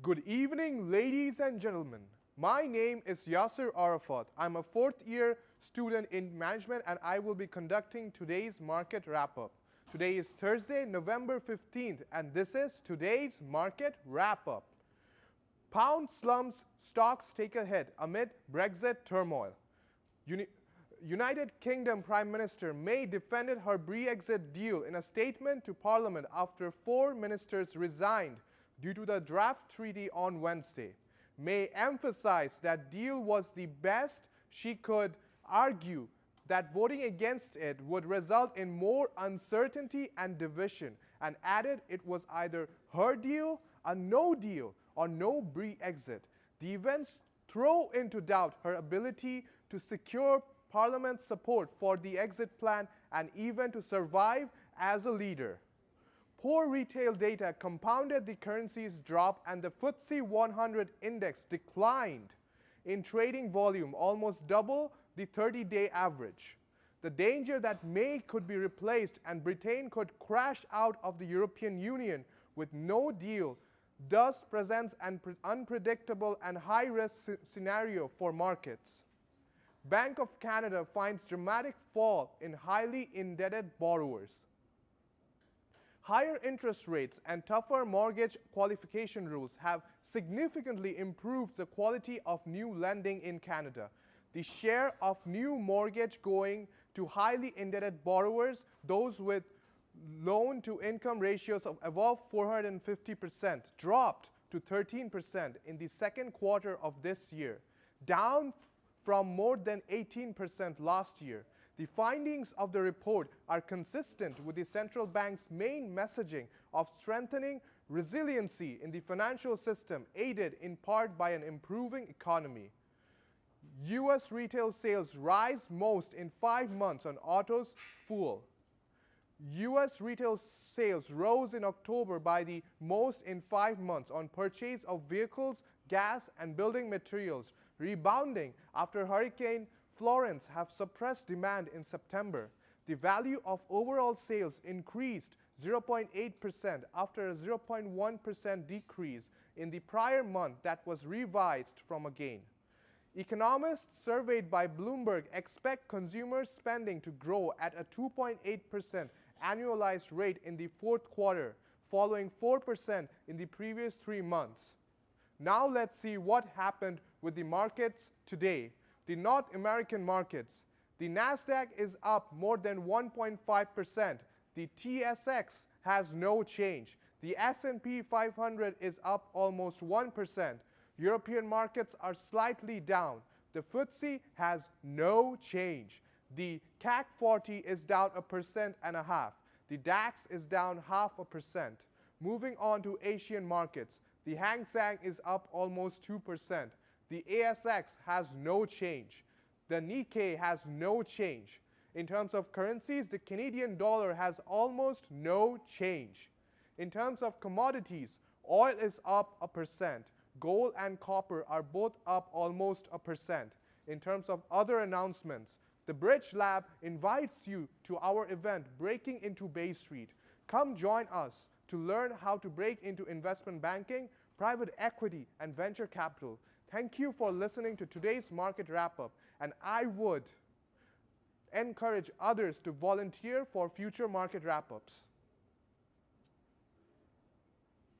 Good evening, ladies and gentlemen. My name is Yasser Arafat. I'm a fourth-year student in management and I will be conducting today's market wrap-up. Today is Thursday, November 15th, and this is today's market wrap-up. Pound slumps, stocks take a hit amid Brexit turmoil. United Kingdom Prime Minister May defended her Brexit deal in a statement to Parliament after 4 ministers resigned due to the draft treaty on Wednesday. May emphasized that deal was the best she could argue that voting against it would result in more uncertainty and division, and added it was either her deal, a no deal, or no Brexit. The events throw into doubt her ability to secure Parliament's support for the exit plan and even to survive as a leader. Poor retail data compounded the currency's drop and the FTSE 100 index declined in trading volume, almost double the 30-day average. The danger that May could be replaced and Britain could crash out of the European Union with no deal thus presents an unpredictable and high-risk scenario for markets. Bank of Canada finds dramatic fall in highly indebted borrowers. Higher interest rates and tougher mortgage qualification rules have significantly improved the quality of new lending in Canada. The share of new mortgage going to highly indebted borrowers, those with loan-to-income ratios of above 450%, dropped to 13% in the second quarter of this year, down from more than 18% last year. The findings of the report are consistent with the central bank's main messaging of strengthening resiliency in the financial system, aided in part by an improving economy. U.S. retail sales rise most in 5 months on autos, fuel. U.S. retail sales rose in October by the most in 5 months on purchase of vehicles, gas, and building materials, rebounding after Hurricane Florence have suppressed demand in September. The value of overall sales increased 0.8% after a 0.1% decrease in the prior month that was revised from a gain. Economists surveyed by Bloomberg expect consumer spending to grow at a 2.8% annualized rate in the fourth quarter, following 4% in the previous 3 months. Now let's see what happened with the markets today. The North American markets. The Nasdaq is up more than 1.5%. The TSX has no change. The S&P 500 is up almost 1%. European markets are slightly down. The FTSE has no change. The CAC 40 is down 1.5%. The DAX is down 0.5%. Moving on to Asian markets. The Hang Seng is up almost 2%. The ASX has no change. The Nikkei has no change. In terms of currencies, the Canadian dollar has almost no change. In terms of commodities, oil is up 1%. Gold and copper are both up almost 1%. In terms of other announcements, the Bridge Lab invites you to our event, Breaking into Bay Street. Come join us to learn how to break into investment banking, private equity, and venture capital. Thank you for listening to today's market wrap-up, and I would encourage others to volunteer for future market wrap-ups.